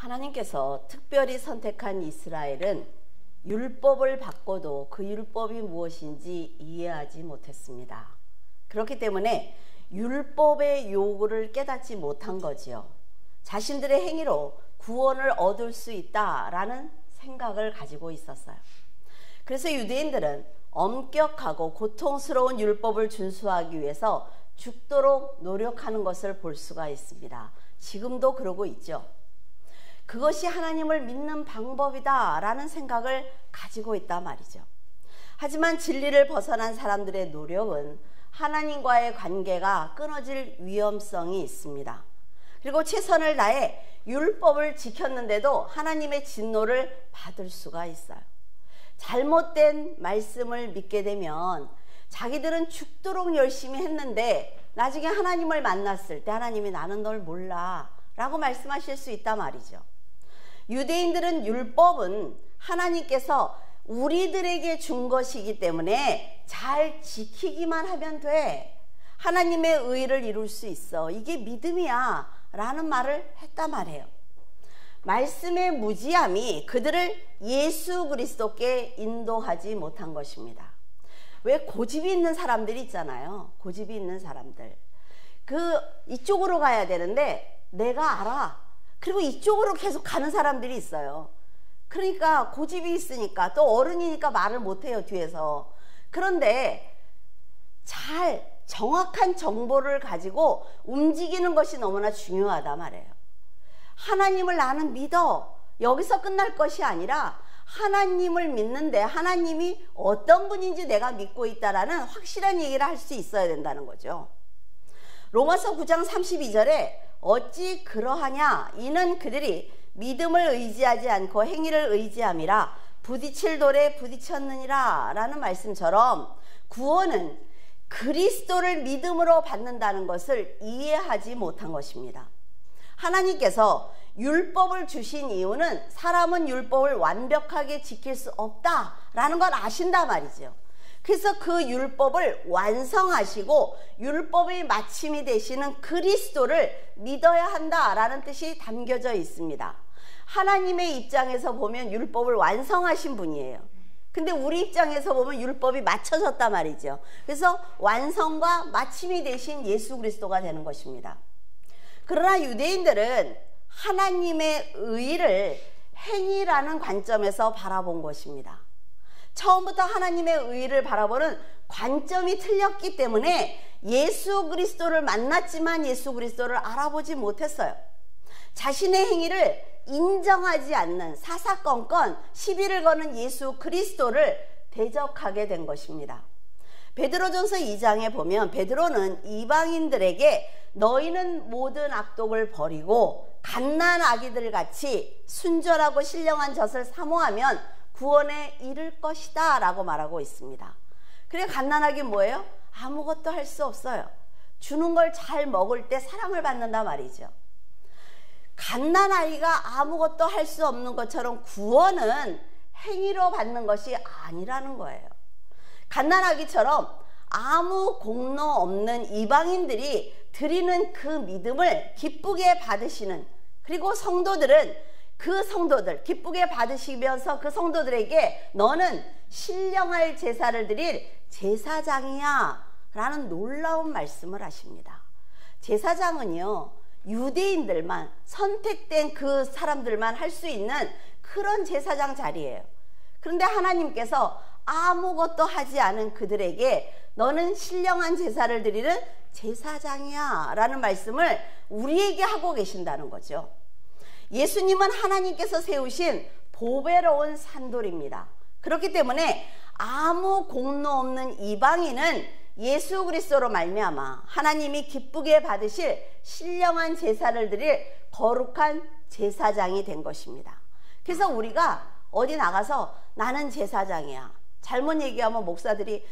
하나님께서 특별히 선택한 이스라엘은 율법을 받고도 그 율법이 무엇인지 이해하지 못했습니다. 그렇기 때문에 율법의 요구를 깨닫지 못한 거지요. 자신들의 행위로 구원을 얻을 수 있다라는 생각을 가지고 있었어요. 그래서 유대인들은 엄격하고 고통스러운 율법을 준수하기 위해서 죽도록 노력하는 것을 볼 수가 있습니다. 지금도 그러고 있죠. 그것이 하나님을 믿는 방법이다 라는 생각을 가지고 있단 말이죠. 하지만 진리를 벗어난 사람들의 노력은 하나님과의 관계가 끊어질 위험성이 있습니다. 그리고 최선을 다해 율법을 지켰는데도 하나님의 진노를 받을 수가 있어요. 잘못된 말씀을 믿게 되면 자기들은 죽도록 열심히 했는데 나중에 하나님을 만났을 때 하나님이 나는 널 몰라 라고 말씀하실 수 있단 말이죠. 유대인들은 율법은 하나님께서 우리들에게 준 것이기 때문에 잘 지키기만 하면 돼. 하나님의 의를 이룰 수 있어. 이게 믿음이야 라는 말을 했단 말이에요. 말씀의 무지함이 그들을 예수 그리스도께 인도하지 못한 것입니다. 왜 고집이 있는 사람들이 있잖아요. 고집이 있는 사람들. 이쪽으로 가야 되는데 내가 알아. 그리고 이쪽으로 계속 가는 사람들이 있어요. 그러니까 고집이 있으니까 또 어른이니까 말을 못해요, 뒤에서. 그런데 잘 정확한 정보를 가지고 움직이는 것이 너무나 중요하다 말이에요. 하나님을 나는 믿어. 여기서 끝날 것이 아니라 하나님을 믿는데 하나님이 어떤 분인지 내가 믿고 있다라는 확실한 얘기를 할 수 있어야 된다는 거죠. 로마서 9장 32절에 어찌 그러하냐 이는 그들이 믿음을 의지하지 않고 행위를 의지함이라 부딪힐 돌에 부딪혔느니라 라는 말씀처럼 구원은 그리스도를 믿음으로 받는다는 것을 이해하지 못한 것입니다. 하나님께서 율법을 주신 이유는 사람은 율법을 완벽하게 지킬 수 없다라는 걸 아신단 말이죠. 그래서 그 율법을 완성하시고 율법의 마침이 되시는 그리스도를 믿어야 한다라는 뜻이 담겨져 있습니다. 하나님의 입장에서 보면 율법을 완성하신 분이에요. 근데 우리 입장에서 보면 율법이 맞춰졌단 말이죠. 그래서 완성과 마침이 되신 예수 그리스도가 되는 것입니다. 그러나 유대인들은 하나님의 의를 행위라는 관점에서 바라본 것입니다. 처음부터 하나님의 의를 바라보는 관점이 틀렸기 때문에 예수 그리스도를 만났지만 예수 그리스도를 알아보지 못했어요. 자신의 행위를 인정하지 않는 사사건건 시비를 거는 예수 그리스도를 대적하게 된 것입니다. 베드로전서 2장에 보면 베드로는 이방인들에게 너희는 모든 악독을 버리고 갓난 아기들 같이 순전하고 신령한 젖을 사모하면 구원에 이를 것이다 라고 말하고 있습니다. 그래 갓난아기 뭐예요? 아무것도 할 수 없어요. 주는 걸 잘 먹을 때 사랑을 받는다 말이죠. 갓난아이가 아무것도 할 수 없는 것처럼 구원은 행위로 받는 것이 아니라는 거예요. 갓난아기처럼 아무 공로 없는 이방인들이 드리는 그 믿음을 기쁘게 받으시는, 그리고 성도들은 그 성도들 기쁘게 받으시면서 그 성도들에게 너는 신령할 제사를 드릴 제사장이야 라는 놀라운 말씀을 하십니다. 제사장은요 유대인들만, 선택된 그 사람들만 할 수 있는 그런 제사장 자리예요. 그런데 하나님께서 아무것도 하지 않은 그들에게 너는 신령한 제사를 드리는 제사장이야 라는 말씀을 우리에게 하고 계신다는 거죠. 예수님은 하나님께서 세우신 보배로운 산돌입니다. 그렇기 때문에 아무 공로 없는 이방인은 예수 그리스도로 말미암아 하나님이 기쁘게 받으실 신령한 제사를 드릴 거룩한 제사장이 된 것입니다. 그래서 우리가 어디 나가서 나는 제사장이야, 잘못 얘기하면 목사들이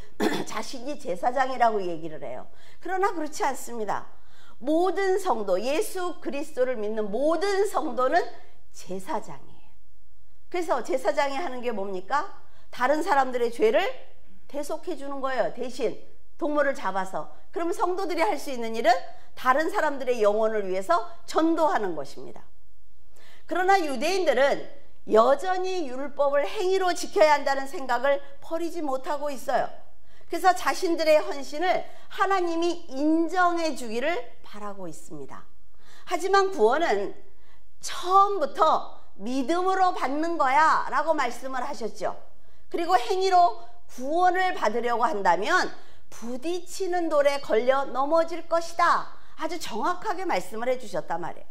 자신이 제사장이라고 얘기를 해요. 그러나 그렇지 않습니다. 모든 성도, 예수 그리스도를 믿는 모든 성도는 제사장이에요. 그래서 제사장이 하는 게 뭡니까? 다른 사람들의 죄를 대속해 주는 거예요. 대신 동물을 잡아서. 그러면 성도들이 할 수 있는 일은 다른 사람들의 영혼을 위해서 전도하는 것입니다. 그러나 유대인들은 여전히 율법을 행위로 지켜야 한다는 생각을 버리지 못하고 있어요. 그래서 자신들의 헌신을 하나님이 인정해 주기를 바라고 있습니다. 하지만 구원은 처음부터 믿음으로 받는 거야 라고 말씀을 하셨죠. 그리고 행위로 구원을 받으려고 한다면 부딪히는 돌에 걸려 넘어질 것이다. 아주 정확하게 말씀을 해주셨단 말이에요.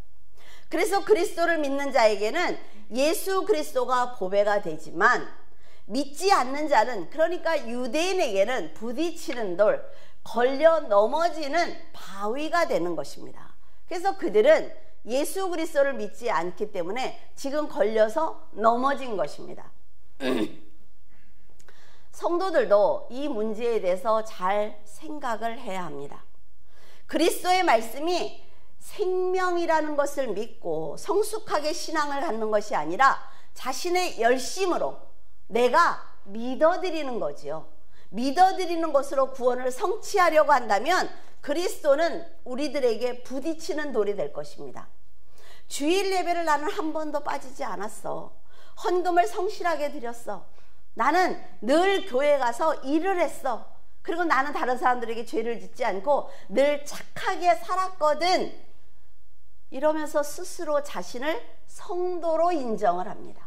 그래서 그리스도를 믿는 자에게는 예수 그리스도가 보배가 되지만 믿지 않는 자는, 그러니까 유대인에게는 부딪히는 돌, 걸려 넘어지는 바위가 되는 것입니다. 그래서 그들은 예수 그리스도를 믿지 않기 때문에 지금 걸려서 넘어진 것입니다. 성도들도 이 문제에 대해서 잘 생각을 해야 합니다. 그리스도의 말씀이 생명이라는 것을 믿고 성숙하게 신앙을 갖는 것이 아니라 자신의 열심으로 내가 믿어드리는 거지요. 믿어드리는 것으로 구원을 성취하려고 한다면 그리스도는 우리들에게 부딪히는 돌이 될 것입니다. 주일 예배를 나는 한 번도 빠지지 않았어. 헌금을 성실하게 드렸어. 나는 늘 교회 가서 일을 했어. 그리고 나는 다른 사람들에게 죄를 짓지 않고 늘 착하게 살았거든. 이러면서 스스로 자신을 성도로 인정을 합니다.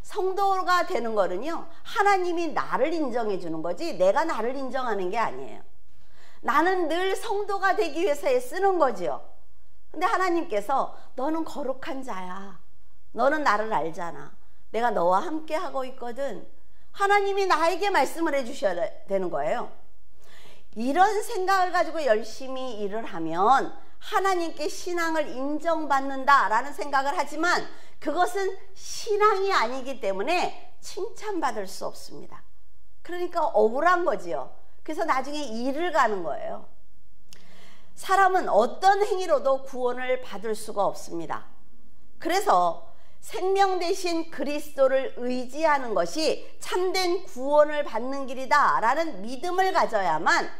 성도가 되는 거는요, 하나님이 나를 인정해 주는 거지 내가 나를 인정하는 게 아니에요. 나는 늘 성도가 되기 위해서 애쓰는 거지요. 근데 하나님께서 너는 거룩한 자야. 너는 나를 알잖아. 내가 너와 함께 하고 있거든. 하나님이 나에게 말씀을 해주셔야 되는 거예요. 이런 생각을 가지고 열심히 일을 하면 하나님께 신앙을 인정받는다라는 생각을 하지만 그것은 신앙이 아니기 때문에 칭찬받을 수 없습니다. 그러니까 억울한 거지요. 그래서 나중에 일을 가는 거예요. 사람은 어떤 행위로도 구원을 받을 수가 없습니다. 그래서 생명 대신 그리스도를 의지하는 것이 참된 구원을 받는 길이다 라는 믿음을 가져야만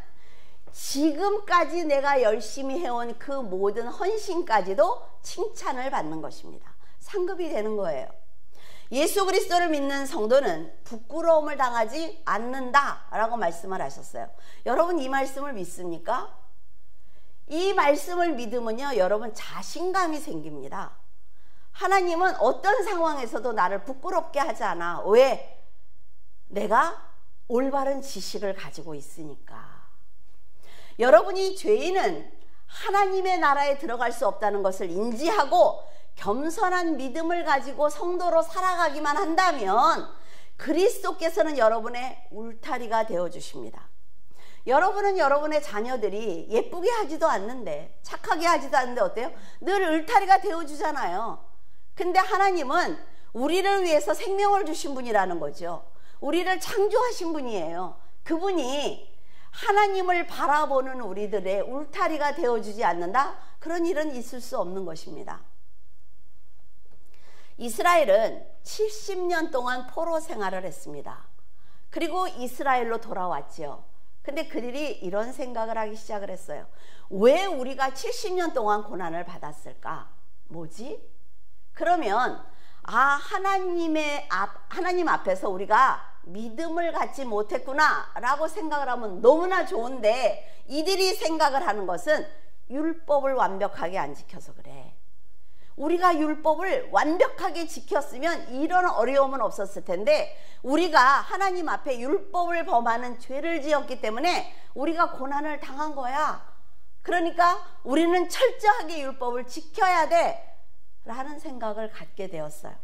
지금까지 내가 열심히 해온 그 모든 헌신까지도 칭찬을 받는 것입니다. 상급이 되는 거예요. 예수 그리스도를 믿는 성도는 부끄러움을 당하지 않는다 라고 말씀을 하셨어요. 여러분 이 말씀을 믿습니까? 이 말씀을 믿으면요, 여러분 자신감이 생깁니다. 하나님은 어떤 상황에서도 나를 부끄럽게 하지 않아. 왜? 내가 올바른 지식을 가지고 있으니까. 여러분이 죄인은 하나님의 나라에 들어갈 수 없다는 것을 인지하고 겸손한 믿음을 가지고 성도로 살아가기만 한다면 그리스도께서는 여러분의 울타리가 되어주십니다. 여러분은 여러분의 자녀들이 예쁘게 하지도 않는데, 착하게 하지도 않는데 어때요? 늘 울타리가 되어주잖아요. 근데 하나님은 우리를 위해서 생명을 주신 분이라는 거죠. 우리를 창조하신 분이에요. 그분이 하나님을 바라보는 우리들의 울타리가 되어주지 않는다? 그런 일은 있을 수 없는 것입니다. 이스라엘은 70년 동안 포로 생활을 했습니다. 그리고 이스라엘로 돌아왔죠. 근데 그들이 이런 생각을 하기 시작을 했어요. 왜 우리가 70년 동안 고난을 받았을까? 뭐지? 그러면 하나님 앞에서 우리가 믿음을 갖지 못했구나 라고 생각을 하면 너무나 좋은데, 이들이 생각을 하는 것은 율법을 완벽하게 안 지켜서 그래. 우리가 율법을 완벽하게 지켰으면 이런 어려움은 없었을 텐데 우리가 하나님 앞에 율법을 범하는 죄를 지었기 때문에 우리가 고난을 당한 거야. 그러니까 우리는 철저하게 율법을 지켜야 돼 라는 생각을 갖게 되었어요.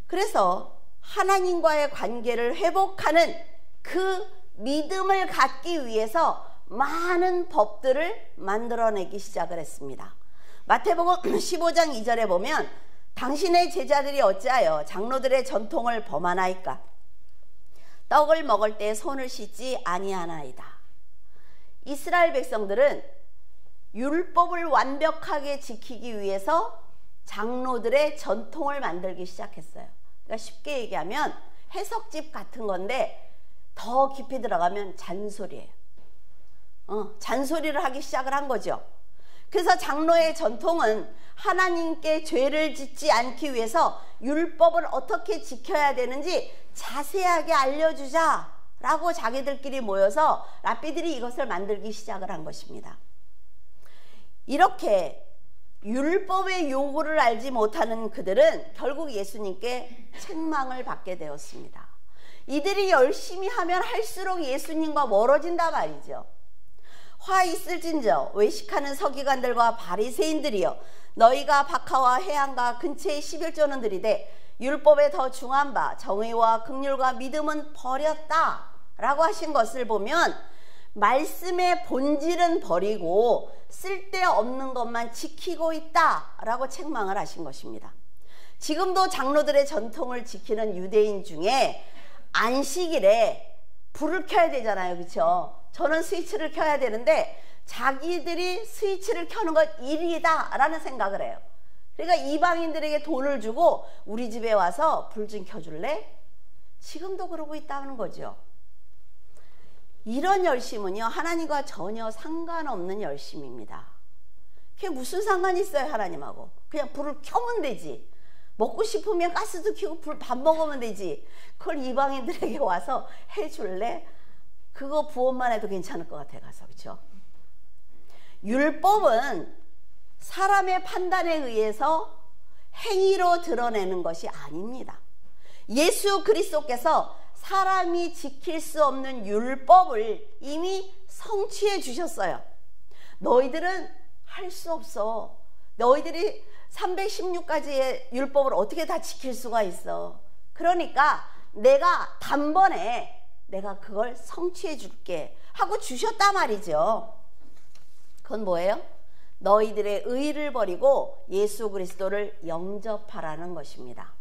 그래서 하나님과의 관계를 회복하는 그 믿음을 갖기 위해서 많은 법들을 만들어내기 시작을 했습니다. 마태복음 15장 2절에 보면 당신의 제자들이 어찌하여 장로들의 전통을 범하나이까? 떡을 먹을 때 손을 씻지 아니하나이다. 이스라엘 백성들은 율법을 완벽하게 지키기 위해서 장로들의 전통을 만들기 시작했어요. 그러니까 쉽게 얘기하면 해석집 같은 건데 더 깊이 들어가면 잔소리예요. 잔소리를 하기 시작을 한 거죠. 그래서 장로의 전통은 하나님께 죄를 짓지 않기 위해서 율법을 어떻게 지켜야 되는지 자세하게 알려주자 라고 자기들끼리 모여서 랍비들이 이것을 만들기 시작을 한 것입니다. 이렇게 율법의 요구를 알지 못하는 그들은 결국 예수님께 책망을 받게 되었습니다. 이들이 열심히 하면 할수록 예수님과 멀어진다 말이죠. 화 있을진저 외식하는 서기관들과 바리새인들이여, 너희가 박하와 해안가 근처의 11조는 들이되 율법에 더 중한 바 정의와 긍휼과 믿음은 버렸다 라고 하신 것을 보면 말씀의 본질은 버리고 쓸데없는 것만 지키고 있다 라고 책망을 하신 것입니다. 지금도 장로들의 전통을 지키는 유대인 중에 안식일에 불을 켜야 되잖아요. 그렇죠? 저는 스위치를 켜야 되는데 자기들이 스위치를 켜는 건 일이다 라는 생각을 해요. 그러니까 이방인들에게 돈을 주고 우리 집에 와서 불 좀 켜줄래? 지금도 그러고 있다는 거죠. 이런 열심은요, 하나님과 전혀 상관없는 열심입니다. 그게 무슨 상관이 있어요, 하나님하고? 그냥 불을 켜면 되지. 먹고 싶으면 가스도 켜고 밥 먹으면 되지. 그걸 이방인들에게 와서 해줄래? 그거 부업만 해도 괜찮을 것 같아 가서. 그렇죠? 율법은 사람의 판단에 의해서 행위로 드러내는 것이 아닙니다. 예수 그리스도께서 사람이 지킬 수 없는 율법을 이미 성취해 주셨어요. 너희들은 할 수 없어. 너희들이 316가지의 율법을 어떻게 다 지킬 수가 있어. 그러니까 내가 단번에 내가 그걸 성취해 줄게 하고 주셨단 말이죠. 그건 뭐예요? 너희들의 의를 버리고 예수 그리스도를 영접하라는 것입니다.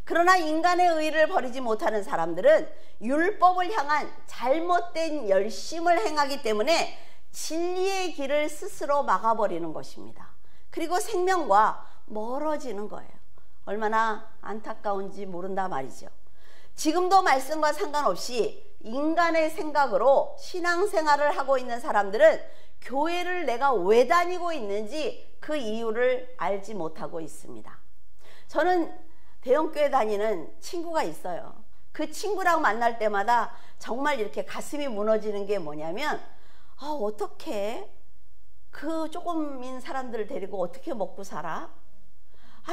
그러나 인간의 의를 버리지 못하는 사람들은 율법을 향한 잘못된 열심을 행하기 때문에 진리의 길을 스스로 막아버리는 것입니다. 그리고 생명과 멀어지는 거예요. 얼마나 안타까운지 모른다 말이죠. 지금도 말씀과 상관없이 인간의 생각으로 신앙생활을 하고 있는 사람들은 교회를 내가 왜 다니고 있는지 그 이유를 알지 못하고 있습니다. 저는 대형교회 다니는 친구가 있어요. 그 친구랑 만날 때마다 정말 이렇게 가슴이 무너지는 게 뭐냐면, 어떻게 그 조금인 사람들을 데리고 어떻게 먹고 살아?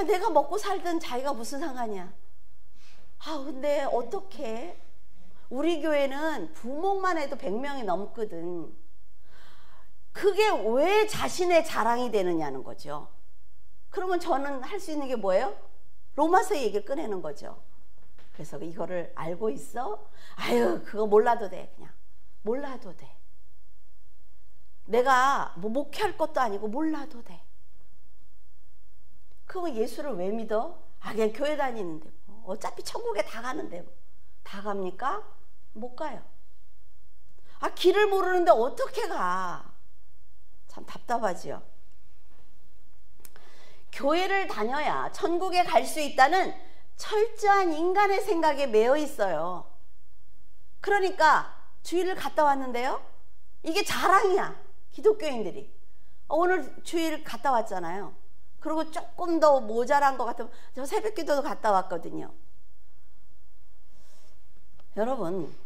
내가 먹고 살든 자기가 무슨 상관이야. 근데 어떻게? 우리 교회는 부목만 해도 100명이 넘거든. 그게 왜 자신의 자랑이 되느냐는 거죠. 그러면 저는 할 수 있는 게 뭐예요? 로마서 얘기를 꺼내는 거죠. 그래서 이거를 알고 있어? 그거 몰라도 돼. 그냥 몰라도 돼. 내가 뭐 목회할 것도 아니고 몰라도 돼. 그러면 예수를 왜 믿어? 그냥 교회 다니는데 뭐. 어차피 천국에 다 가는데 뭐. 다 갑니까? 못 가요. 길을 모르는데 어떻게 가? 참 답답하지요. 교회를 다녀야 천국에 갈 수 있다는 철저한 인간의 생각에 매여 있어요. 그러니까 주일을 갔다 왔는데요, 이게 자랑이야. 기독교인들이 오늘 주일 갔다 왔잖아요. 그리고 조금 더 모자란 것 같으면 저 새벽기도도 갔다 왔거든요. 여러분,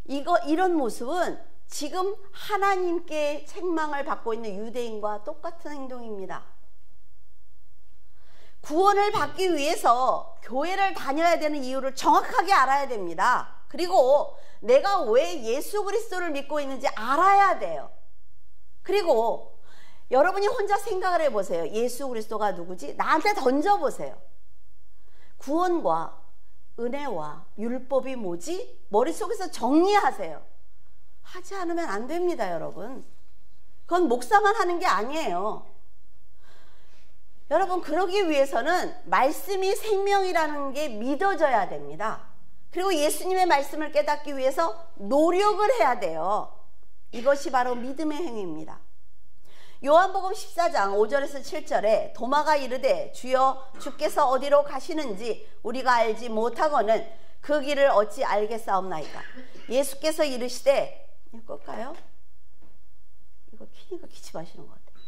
이런 모습은 지금 하나님께 책망을 받고 있는 유대인과 똑같은 행동입니다. 구원을 받기 위해서 교회를 다녀야 되는 이유를 정확하게 알아야 됩니다. 그리고 내가 왜 예수 그리스도를 믿고 있는지 알아야 돼요. 그리고 여러분이 혼자 생각을 해보세요. 예수 그리스도가 누구지? 나한테 던져보세요. 구원과 은혜와 율법이 뭐지? 머릿속에서 정리하세요. 하지 않으면 안 됩니다, 여러분. 그건 목사만 하는 게 아니에요. 여러분, 그러기 위해서는 말씀이 생명이라는 게 믿어져야 됩니다. 그리고 예수님의 말씀을 깨닫기 위해서 노력을 해야 돼요. 이것이 바로 믿음의 행위입니다. 요한복음 14장 5절에서 7절에 도마가 이르되 주여 주께서 어디로 가시는지 우리가 알지 못하거는 그 길을 어찌 알겠사옵나이까. 예수께서 이르시되, 이거 끌까요? 이거 키니까 기침하시는 것 같아요.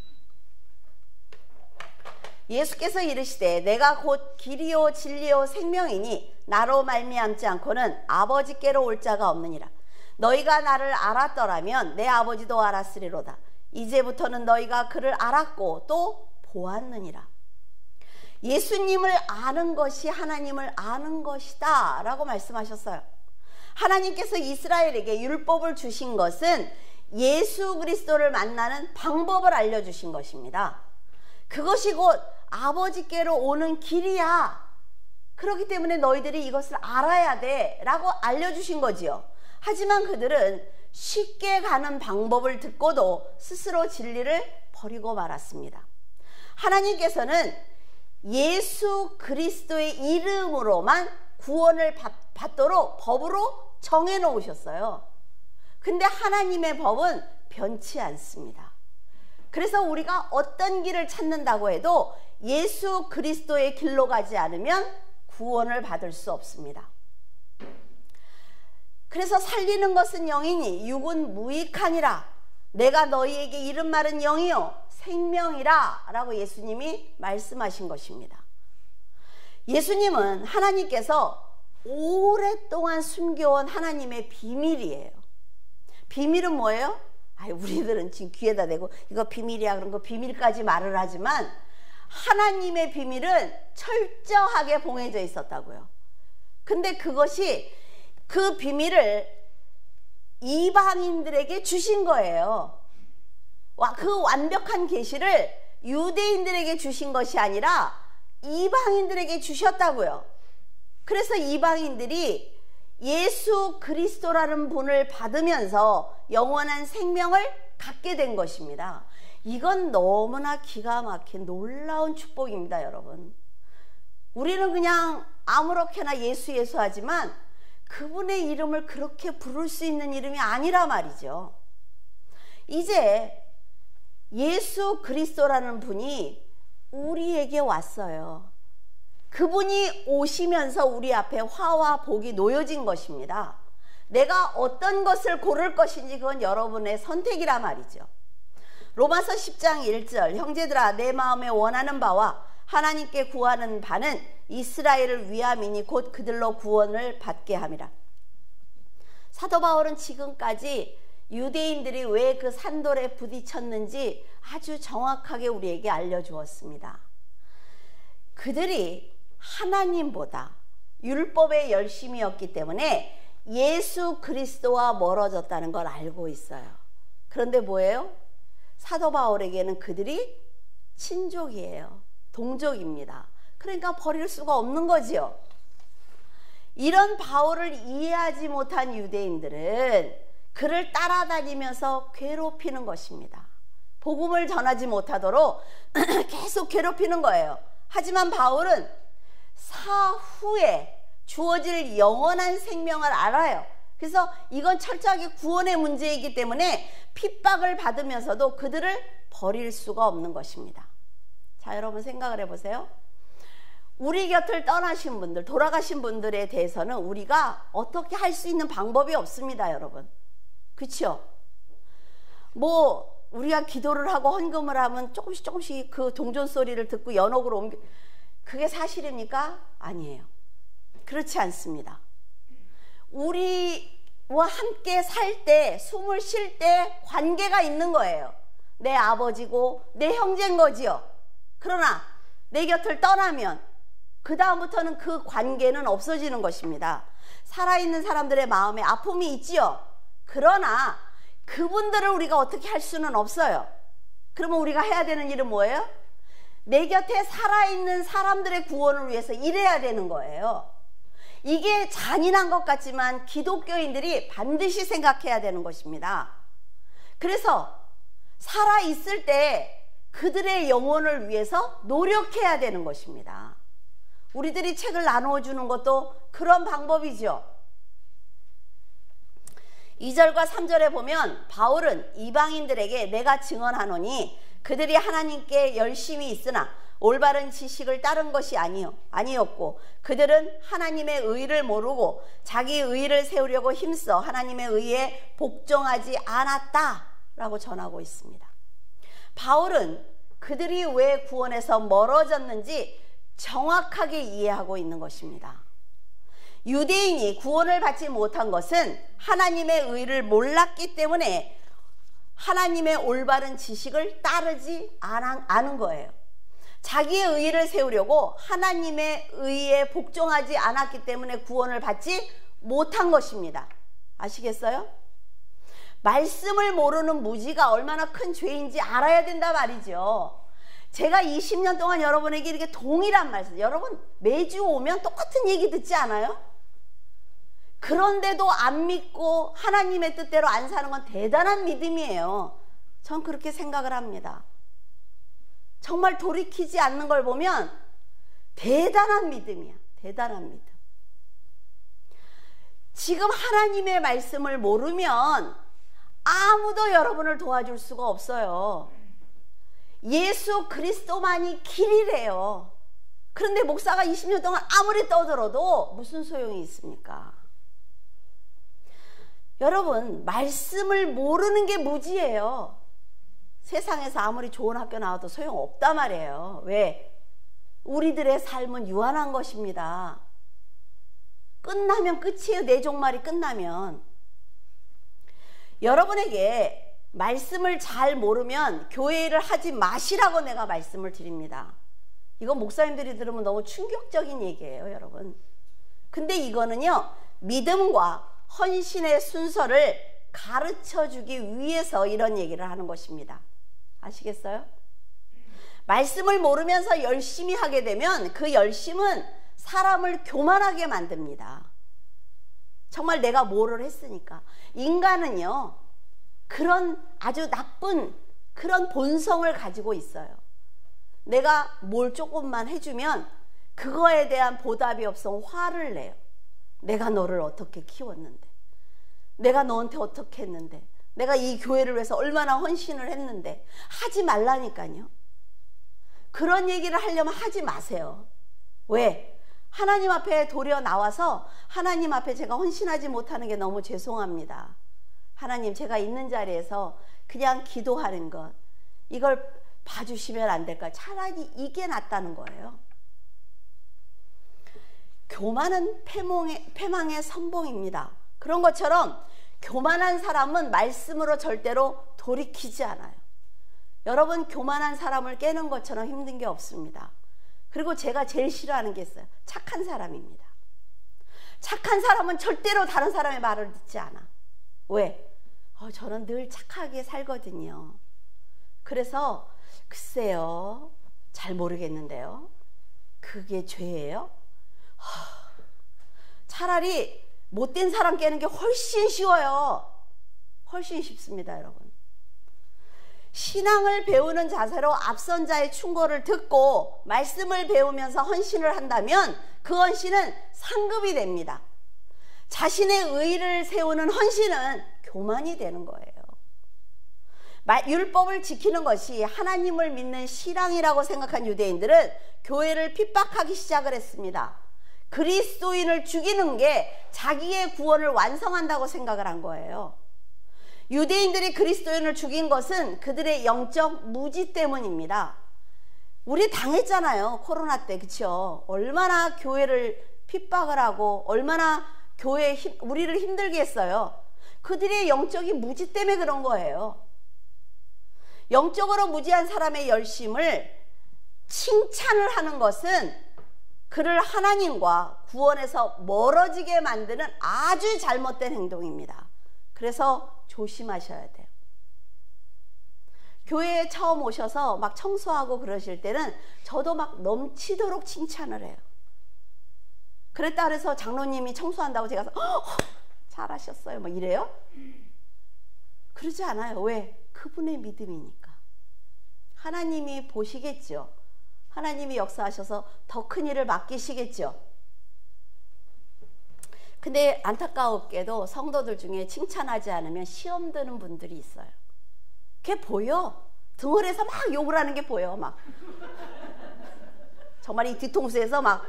예수께서 이르시되 내가 곧 길이요 진리요 생명이니 나로 말미암지 않고는 아버지께로 올 자가 없느니라. 너희가 나를 알았더라면 내 아버지도 알았으리로다. 이제부터는 너희가 그를 알았고 또 보았느니라. 예수님을 아는 것이 하나님을 아는 것이다 라고 말씀하셨어요. 하나님께서 이스라엘에게 율법을 주신 것은 예수 그리스도를 만나는 방법을 알려주신 것입니다. 그것이 곧 아버지께로 오는 길이야. 그렇기 때문에 너희들이 이것을 알아야 돼 라고 알려주신 거지요. 하지만 그들은 쉽게 가는 방법을 듣고도 스스로 진리를 버리고 말았습니다. 하나님께서는 예수 그리스도의 이름으로만 구원을 받도록 법으로 정해 놓으셨어요. 근데 하나님의 법은 변치 않습니다. 그래서 우리가 어떤 길을 찾는다고 해도 예수 그리스도의 길로 가지 않으면 구원을 받을 수 없습니다. 그래서 살리는 것은 영이니 육은 무익하니라. 내가 너희에게 이른 말은 영이요 생명이라 라고 예수님이 말씀하신 것입니다. 예수님은 하나님께서 오랫동안 숨겨온 하나님의 비밀이에요. 비밀은 뭐예요? 우리들은 지금 귀에다 대고 이거 비밀이야 그런 거 비밀까지 말을 하지만 하나님의 비밀은 철저하게 봉해져 있었다고요. 근데 그것이 그 비밀을 이방인들에게 주신 거예요. 그 완벽한 계시를 유대인들에게 주신 것이 아니라 이방인들에게 주셨다고요. 그래서 이방인들이 예수 그리스도라는 분을 받으면서 영원한 생명을 갖게 된 것입니다. 이건 너무나 기가 막힌 놀라운 축복입니다, 여러분. 우리는 그냥 아무렇게나 예수 하지만 그분의 이름을 그렇게 부를 수 있는 이름이 아니라 말이죠. 이제 예수 그리스도라는 분이 우리에게 왔어요. 그분이 오시면서 우리 앞에 화와 복이 놓여진 것입니다. 내가 어떤 것을 고를 것인지 그건 여러분의 선택이라 말이죠. 로마서 10장 1절 형제들아 내 마음에 원하는 바와 하나님께 구하는 바는 이스라엘을 위함이니 곧 그들로 구원을 받게 함이라. 사도 바울은 지금까지 유대인들이 왜 그 산돌에 부딪혔는지 아주 정확하게 우리에게 알려주었습니다. 그들이 하나님보다 율법의 열심이었기 때문에 예수 그리스도와 멀어졌다는 걸 알고 있어요. 그런데 뭐예요? 사도 바울에게는 그들이 친족이에요. 동족입니다. 그러니까 버릴 수가 없는 거지요. 이런 바울을 이해하지 못한 유대인들은 그를 따라다니면서 괴롭히는 것입니다. 복음을 전하지 못하도록 계속 괴롭히는 거예요. 하지만 바울은 사후에 주어질 영원한 생명을 알아요. 그래서 이건 철저하게 구원의 문제이기 때문에 핍박을 받으면서도 그들을 버릴 수가 없는 것입니다. 자, 여러분 생각을 해보세요. 우리 곁을 떠나신 분들, 돌아가신 분들에 대해서는 우리가 어떻게 할 수 있는 방법이 없습니다, 여러분. 그렇죠? 우리가 기도를 하고 헌금을 하면 조금씩 그 동전 소리를 듣고 연옥으로 옮겨, 그게 사실입니까? 아니에요. 그렇지 않습니다. 우리와 함께 살 때, 숨을 쉴 때 관계가 있는 거예요. 내 아버지고 내 형제인 거지요. 그러나 내 곁을 떠나면 그 다음부터는 그 관계는 없어지는 것입니다. 살아있는 사람들의 마음에 아픔이 있지요. 그러나 그분들을 우리가 어떻게 할 수는 없어요. 그러면 우리가 해야 되는 일은 뭐예요? 내 곁에 살아있는 사람들의 구원을 위해서 일해야 되는 거예요. 이게 잔인한 것 같지만 기독교인들이 반드시 생각해야 되는 것입니다. 그래서 살아있을 때 그들의 영혼을 위해서 노력해야 되는 것입니다. 우리들이 책을 나누어 주는 것도 그런 방법이죠. 2절과 3절에 보면 바울은 이방인들에게 내가 증언하노니 그들이 하나님께 열심히 있으나 올바른 지식을 따른 것이 아니었고 그들은 하나님의 의를 모르고 자기 의를 세우려고 힘써 하나님의 의에 복종하지 않았다라고 전하고 있습니다. 바울은 그들이 왜 구원에서 멀어졌는지 정확하게 이해하고 있는 것입니다. 유대인이 구원을 받지 못한 것은 하나님의 의를 몰랐기 때문에 하나님의 올바른 지식을 따르지 않은 거예요. 자기의 의를 세우려고 하나님의 의에 복종하지 않았기 때문에 구원을 받지 못한 것입니다. 아시겠어요? 말씀을 모르는 무지가 얼마나 큰 죄인지 알아야 된다 말이죠. 제가 20년 동안 여러분에게 이렇게 동일한 말씀, 여러분 매주 오면 똑같은 얘기 듣지 않아요? 그런데도 안 믿고 하나님의 뜻대로 안 사는 건 대단한 믿음이에요. 전 그렇게 생각을 합니다. 정말 돌이키지 않는 걸 보면 대단한 믿음이야. 대단한 믿음. 지금 하나님의 말씀을 모르면 아무도 여러분을 도와줄 수가 없어요. 예수 그리스도만이 길이래요. 그런데 목사가 20년 동안 아무리 떠들어도 무슨 소용이 있습니까? 여러분, 말씀을 모르는 게 무지예요. 세상에서 아무리 좋은 학교 나와도 소용없단 말이에요. 왜? 우리들의 삶은 유한한 것입니다. 끝나면 끝이에요. 내 종말이 끝나면. 여러분에게 말씀을 잘 모르면 교회 일을 하지 마시라고 내가 말씀을 드립니다. 이건 목사님들이 들으면 너무 충격적인 얘기예요, 여러분. 근데 이거는요, 믿음과 헌신의 순서를 가르쳐 주기 위해서 이런 얘기를 하는 것입니다. 아시겠어요? 말씀을 모르면서 열심히 하게 되면 그 열심은 사람을 교만하게 만듭니다. 정말 내가 뭐를 했으니까. 인간은요, 그런 아주 나쁜 그런 본성을 가지고 있어요. 내가 뭘 조금만 해주면 그거에 대한 보답이 없으면 화를 내요. 내가 너를 어떻게 키웠는데, 내가 너한테 어떻게 했는데, 내가 이 교회를 위해서 얼마나 헌신을 했는데. 하지 말라니까요. 그런 얘기를 하려면 하지 마세요. 왜? 하나님 앞에 도리어 나와서 하나님 앞에 제가 헌신하지 못하는 게 너무 죄송합니다. 하나님, 제가 있는 자리에서 그냥 기도하는 것, 이걸 봐주시면 안 될까? 차라리 이게 낫다는 거예요. 교만은 패망의 선봉입니다. 그런 것처럼 교만한 사람은 말씀으로 절대로 돌이키지 않아요. 여러분, 교만한 사람을 깨는 것처럼 힘든 게 없습니다. 그리고 제가 제일 싫어하는 게 있어요. 착한 사람입니다. 착한 사람은 절대로 다른 사람의 말을 듣지 않아. 왜? 저는 늘 착하게 살거든요. 그래서 글쎄요, 잘 모르겠는데요. 그게 죄예요? 차라리 못된 사람 깨는 게 훨씬 쉬워요. 훨씬 쉽습니다, 여러분. 신앙을 배우는 자세로 앞선 자의 충고를 듣고 말씀을 배우면서 헌신을 한다면 그 헌신은 상급이 됩니다. 자신의 의를 세우는 헌신은 교만이 되는 거예요. 율법을 지키는 것이 하나님을 믿는 신앙이라고 생각한 유대인들은 교회를 핍박하기 시작을 했습니다. 그리스도인을 죽이는 게 자기의 구원을 완성한다고 생각을 한 거예요. 유대인들이 그리스도인을 죽인 것은 그들의 영적 무지 때문입니다. 우리 당했잖아요. 코로나 때. 그쵸? 얼마나 교회를 핍박을 하고 얼마나 우리를 힘들게 했어요. 그들의 영적인 무지 때문에 그런 거예요. 영적으로 무지한 사람의 열심을 칭찬을 하는 것은 그를 하나님과 구원에서 멀어지게 만드는 아주 잘못된 행동입니다. 그래서 조심하셔야 돼요. 교회에 처음 오셔서 막 청소하고 그러실 때는 저도 막 넘치도록 칭찬을 해요. 그랬다 그래서 장로님이 청소한다고 제가 잘하셨어요 막 이래요? 그러지 않아요. 왜? 그분의 믿음이니까. 하나님이 보시겠죠. 하나님이 역사하셔서 더 큰 일을 맡기시겠죠. 근데 안타까웠게도 성도들 중에 칭찬하지 않으면 시험 드는 분들이 있어요. 그게 보여. 등골에서 막 욕을 하는 게 보여. 막 정말 이 뒤통수에서 막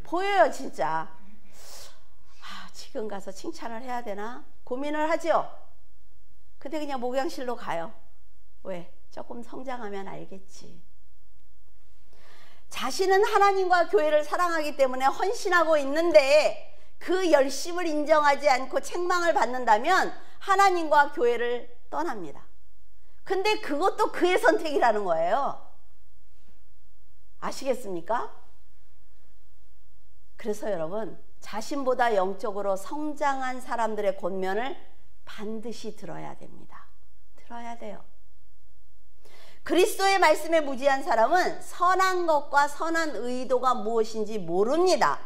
보여요 진짜. 지금 가서 칭찬을 해야 되나 고민을 하죠. 근데 그냥 목욕실로 가요. 왜? 조금 성장하면 알겠지. 자신은 하나님과 교회를 사랑하기 때문에 헌신하고 있는데 그 열심을 인정하지 않고 책망을 받는다면 하나님과 교회를 떠납니다. 근데 그것도 그의 선택이라는 거예요. 아시겠습니까? 그래서 여러분, 자신보다 영적으로 성장한 사람들의 권면을 반드시 들어야 됩니다. 들어야 돼요. 그리스도의 말씀에 무지한 사람은 선한 것과 선한 의도가 무엇인지 모릅니다.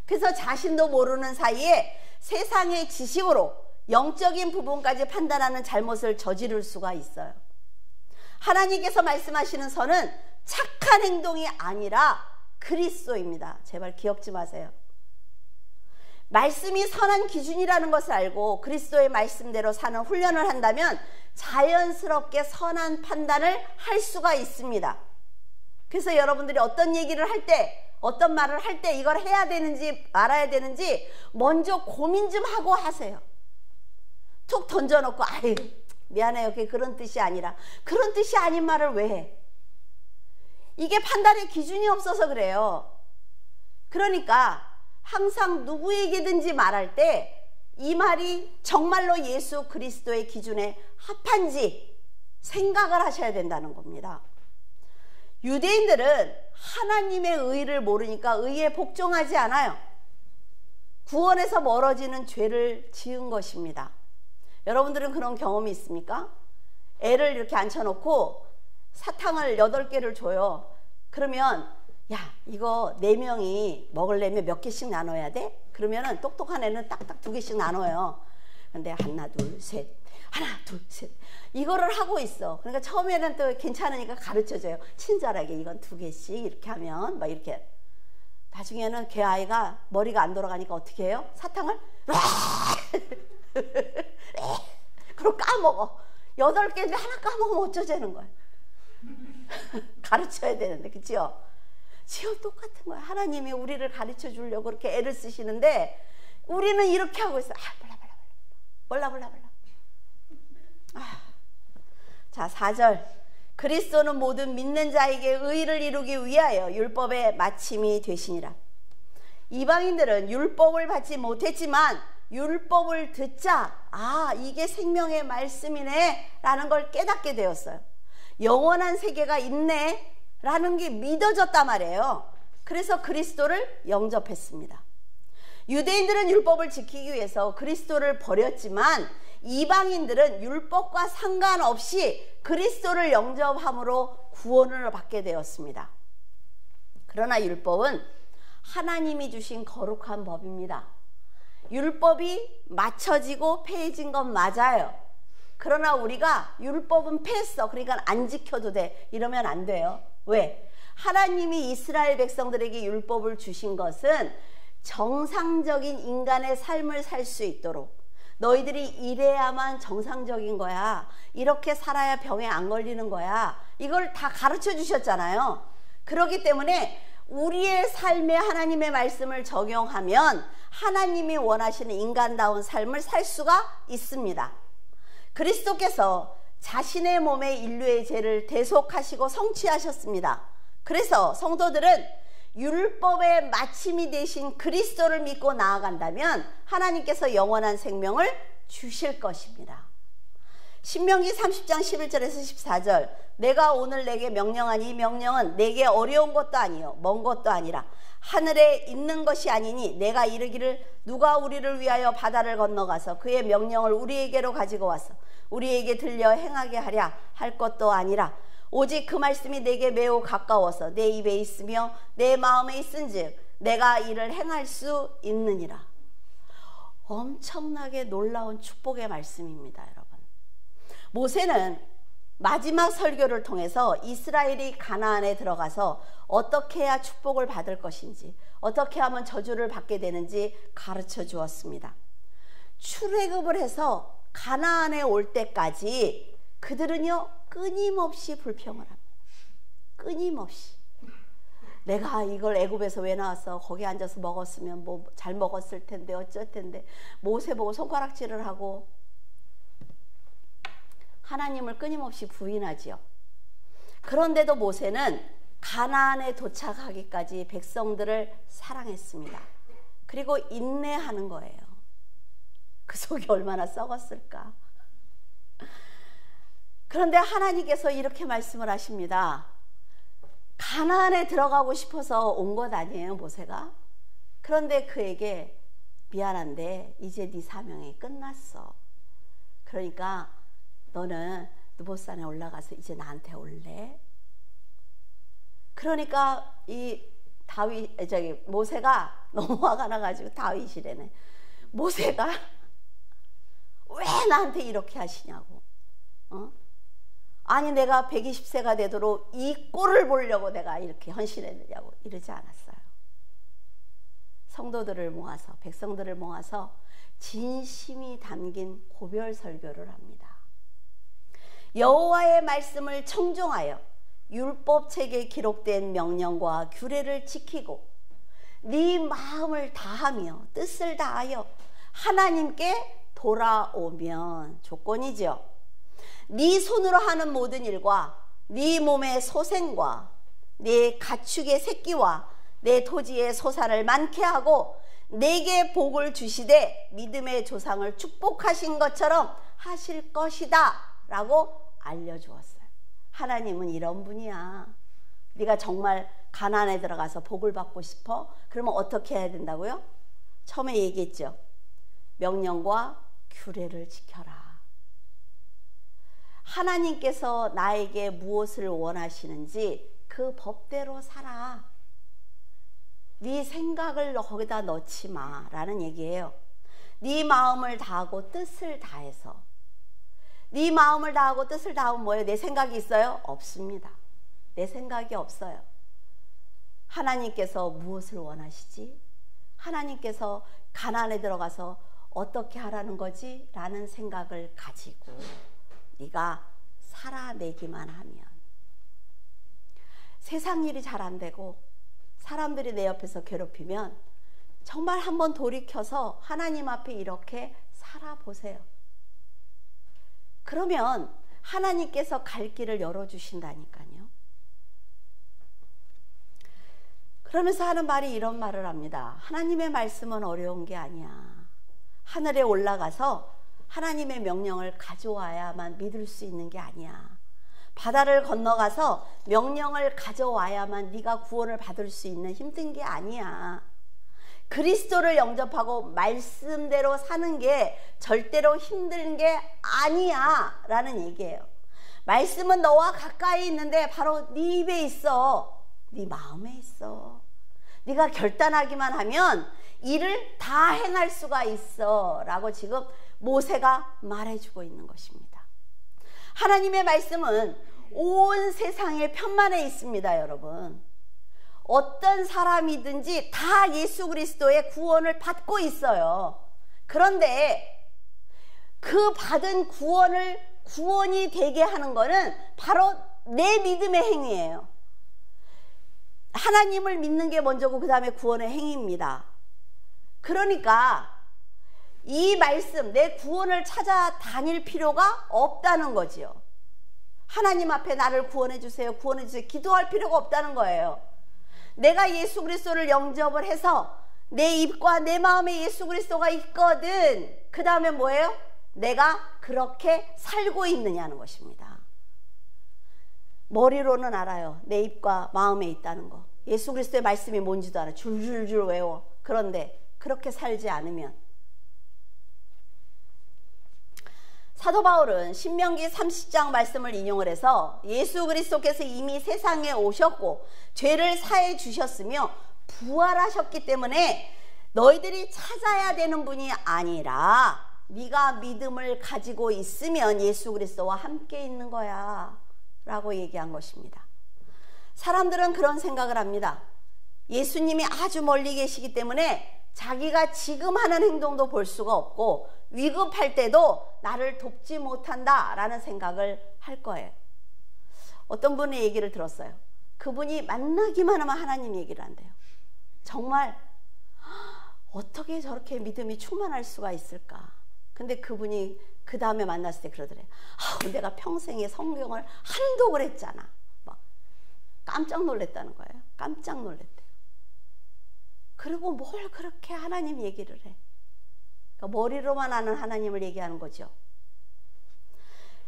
그래서 자신도 모르는 사이에 세상의 지식으로 영적인 부분까지 판단하는 잘못을 저지를 수가 있어요. 하나님께서 말씀하시는 선은 착한 행동이 아니라 그리스도입니다. 제발 기억지 마세요. 말씀이 선한 기준이라는 것을 알고 그리스도의 말씀대로 사는 훈련을 한다면 자연스럽게 선한 판단을 할 수가 있습니다. 그래서 여러분들이 어떤 얘기를 할 때, 어떤 말을 할 때 이걸 해야 되는지 말아야 되는지 먼저 고민 좀 하고 하세요. 툭 던져놓고 아유 미안해요, 그게 그런 뜻이 아니라, 그런 뜻이 아닌 말을 왜 해? 이게 판단의 기준이 없어서 그래요. 그러니까 항상 누구에게든지 말할 때 이 말이 정말로 예수 그리스도의 기준에 합한지 생각을 하셔야 된다는 겁니다. 유대인들은 하나님의 의를 모르니까 의에 복종하지 않아요. 구원에서 멀어지는 죄를 지은 것입니다. 여러분들은 그런 경험이 있습니까? 애를 이렇게 앉혀놓고 사탕을 8개를 줘요. 그러면 야, 이거 4명이 먹으려면 몇 개씩 나눠야 돼? 그러면은 똑똑한 애는 딱딱 2개씩 나눠요. 근데 하나 둘 셋, 하나 둘 셋 이거를 하고 있어. 그러니까 처음에는 또 괜찮으니까 가르쳐줘요. 친절하게 이건 2개씩 이렇게 하면 막 이렇게. 나중에는 걔 아이가 머리가 안 돌아가니까 어떻게 해요? 사탕을 그럼 까먹어. 8개인데 하나 까먹으면 어쩌자는 거야. 가르쳐야 되는데, 그치요? 지금 똑같은 거야. 하나님이 우리를 가르쳐 주려고 그렇게 애를 쓰시는데 우리는 이렇게 하고 있어. 몰라. 자, 4절. 그리스도는 모든 믿는 자에게 의를 이루기 위하여 율법의 마침이 되시니라. 이방인들은 율법을 받지 못했지만 율법을 듣자 이게 생명의 말씀이네 라는 걸 깨닫게 되었어요. 영원한 세계가 있네 라는 게 믿어졌단 말이에요. 그래서 그리스도를 영접했습니다. 유대인들은 율법을 지키기 위해서 그리스도를 버렸지만 이방인들은 율법과 상관없이 그리스도를 영접함으로 구원을 받게 되었습니다. 그러나 율법은 하나님이 주신 거룩한 법입니다. 율법이 맞춰지고 폐해진 건 맞아요. 그러나 우리가 율법은 폐했어, 그러니까 안 지켜도 돼, 이러면 안 돼요. 왜? 하나님이 이스라엘 백성들에게 율법을 주신 것은 정상적인 인간의 삶을 살 수 있도록, 너희들이 이래야만 정상적인 거야, 이렇게 살아야 병에 안 걸리는 거야, 이걸 다 가르쳐 주셨잖아요. 그렇기 때문에 우리의 삶에 하나님의 말씀을 적용하면 하나님이 원하시는 인간다운 삶을 살 수가 있습니다. 그리스도께서 자신의 몸에 인류의 죄를 대속하시고 성취하셨습니다. 그래서 성도들은 율법의 마침이 되신 그리스도를 믿고 나아간다면 하나님께서 영원한 생명을 주실 것입니다. 신명기 30장 11절에서 14절. 내가 오늘 내게 명령한 이 명령은 내게 어려운 것도 아니요 먼 것도 아니라 하늘에 있는 것이 아니니 내가 이르기를 누가 우리를 위하여 바다를 건너가서 그의 명령을 우리에게로 가지고 와서 우리에게 들려 행하게 하랴 할 것도 아니라 오직 그 말씀이 내게 매우 가까워서 내 입에 있으며 내 마음에 있은즉 내가 이를 행할 수 있느니라. 엄청나게 놀라운 축복의 말씀입니다, 여러분. 모세는 마지막 설교를 통해서 이스라엘이 가나안에 들어가서 어떻게 해야 축복을 받을 것인지, 어떻게 하면 저주를 받게 되는지 가르쳐 주었습니다. 출애굽을 해서 가나안에 올 때까지 그들은요 끊임없이 불평을 합니다. 끊임없이. 내가 이걸 애굽에서 왜 나왔어? 거기 앉아서 먹었으면 뭐 잘 먹었을 텐데 어쩔 텐데. 모세 보고 손가락질을 하고 하나님을 끊임없이 부인하지요. 그런데도 모세는 가나안에 도착하기까지 백성들을 사랑했습니다. 그리고 인내하는 거예요. 그 속이 얼마나 썩었을까. 그런데 하나님께서 이렇게 말씀을 하십니다. 가나안에 들어가고 싶어서 온 것 아니에요, 모세가? 그런데 그에게 미안한데 이제 네 사명이 끝났어. 그러니까 너는 느봇산에 올라가서 이제 나한테 올래? 그러니까 이 모세가 너무 화가 나가지고 다윗이래네. 모세가 왜 나한테 이렇게 하시냐고. 아니 내가 120세가 되도록 이 꼴을 보려고 내가 이렇게 헌신했느냐고 이러지 않았어요. 성도들을 모아서, 백성들을 모아서 진심이 담긴 고별 설교를 합니다. 여호와의 말씀을 청종하여 율법책에 기록된 명령과 규례를 지키고 네 마음을 다하며 뜻을 다하여 하나님께 돌아오면, 조건이죠. 네 손으로 하는 모든 일과 네 몸의 소생과 네 가축의 새끼와 내 토지의 소산을 많게 하고 내게 복을 주시되 믿음의 조상을 축복하신 것처럼 하실 것이다 라고 알려주었어요. 하나님은 이런 분이야. 네가 정말 가나안에 들어가서 복을 받고 싶어? 그러면 어떻게 해야 된다고요? 처음에 얘기했죠. 명령과 규례를 지켜라. 하나님께서 나에게 무엇을 원하시는지 그 법대로 살아. 네 생각을 거기다 넣지 마 라는 얘기예요. 네 마음을 다하고 뜻을 다해서. 네 마음을 다하고 뜻을 다하면 뭐예요? 내 생각이 있어요? 없습니다. 내 생각이 없어요. 하나님께서 무엇을 원하시지? 하나님께서 가나안에 들어가서 어떻게 하라는 거지? 라는 생각을 가지고 네가 살아내기만 하면, 세상 일이 잘 안 되고 사람들이 내 옆에서 괴롭히면 정말 한번 돌이켜서 하나님 앞에 이렇게 살아보세요. 그러면 하나님께서 갈 길을 열어주신다니까요. 그러면서 하는 말이 이런 말을 합니다. 하나님의 말씀은 어려운 게 아니야. 하늘에 올라가서 하나님의 명령을 가져와야만 믿을 수 있는 게 아니야. 바다를 건너가서 명령을 가져와야만 네가 구원을 받을 수 있는 힘든 게 아니야. 그리스도를 영접하고 말씀대로 사는 게 절대로 힘든 게 아니야 라는 얘기예요. 말씀은 너와 가까이 있는데 바로 네 입에 있어. 네 마음에 있어. 네가 결단하기만 하면 이를 다 행할 수가 있어 라고 지금 모세가 말해주고 있는 것입니다. 하나님의 말씀은 온 세상의 편만에 있습니다. 여러분, 어떤 사람이든지 다 예수 그리스도의 구원을 받고 있어요. 그런데 그 받은 구원이 되게 하는 것은 바로 내 믿음의 행위예요. 하나님을 믿는 게 먼저고 그 다음에 구원의 행위입니다. 그러니까 이 말씀, 내 구원을 찾아다닐 필요가 없다는 거지요. 하나님 앞에 나를 구원해 주세요, 구원해 주세요 기도할 필요가 없다는 거예요. 내가 예수 그리스도를 영접을 해서 내 입과 내 마음에 예수 그리스도가 있거든. 그 다음에 뭐예요? 내가 그렇게 살고 있느냐는 것입니다. 머리로는 알아요. 내 입과 마음에 있다는 거. 예수 그리스도의 말씀이 뭔지도 알아. 줄줄줄 외워. 그런데 그렇게 살지 않으면, 사도 바울은 신명기 30장 말씀을 인용을 해서 예수 그리스도께서 이미 세상에 오셨고 죄를 사해 주셨으며 부활하셨기 때문에 너희들이 찾아야 되는 분이 아니라 네가 믿음을 가지고 있으면 예수 그리스도와 함께 있는 거야 라고 얘기한 것입니다. 사람들은 그런 생각을 합니다. 예수님이 아주 멀리 계시기 때문에 자기가 지금 하는 행동도 볼 수가 없고 위급할 때도 나를 돕지 못한다 라는 생각을 할 거예요. 어떤 분의 얘기를 들었어요. 그분이 만나기만 하면 하나님 얘기를 한대요. 정말 어떻게 저렇게 믿음이 충만할 수가 있을까. 근데 그분이 그 다음에 만났을 때 그러더래요. 내가 평생에 성경을 한독을 했잖아. 막 깜짝 놀랐다는 거예요. 깜짝 놀랐대요. 그리고 뭘 그렇게 하나님 얘기를 해. 그러니까 머리로만 아는 하나님을 얘기하는 거죠.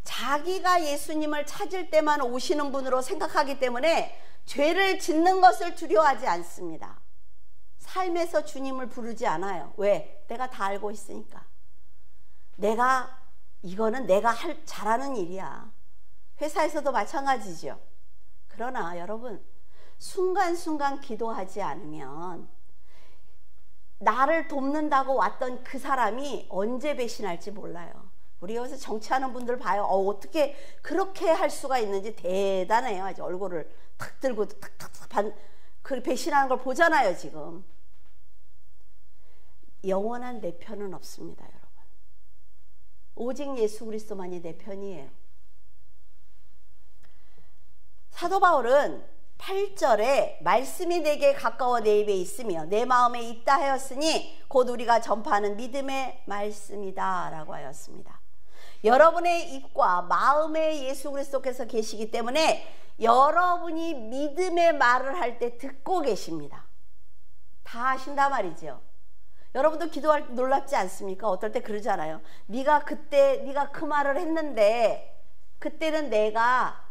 자기가 예수님을 찾을 때만 오시는 분으로 생각하기 때문에 죄를 짓는 것을 두려워하지 않습니다. 삶에서 주님을 부르지 않아요. 왜? 내가 다 알고 있으니까. 이거는 내가 잘하는 일이야. 회사에서도 마찬가지죠. 그러나 여러분, 순간순간 기도하지 않으면 나를 돕는다고 왔던 그 사람이 언제 배신할지 몰라요. 우리 여기서 정치하는 분들 봐요. 어떻게 그렇게 할 수가 있는지 대단해요. 아주 얼굴을 탁 들고 탁탁탁 배신하는 걸 보잖아요, 지금. 영원한 내 편은 없습니다, 여러분. 오직 예수 그리스도만이 내 편이에요. 사도 바울은 8절에 말씀이 내게 가까워 내 입에 있으며 내 마음에 있다 하였으니 곧 우리가 전파하는 믿음의 말씀이다 라고 하였습니다. 여러분의 입과 마음에 예수 그리스도께서 계시기 때문에 여러분이 믿음의 말을 할 때 듣고 계십니다. 다 아신단 말이죠. 여러분도 기도할 때 놀랍지 않습니까? 어떨 때 그러잖아요. 네가 그 말을 했는데 그때는 네가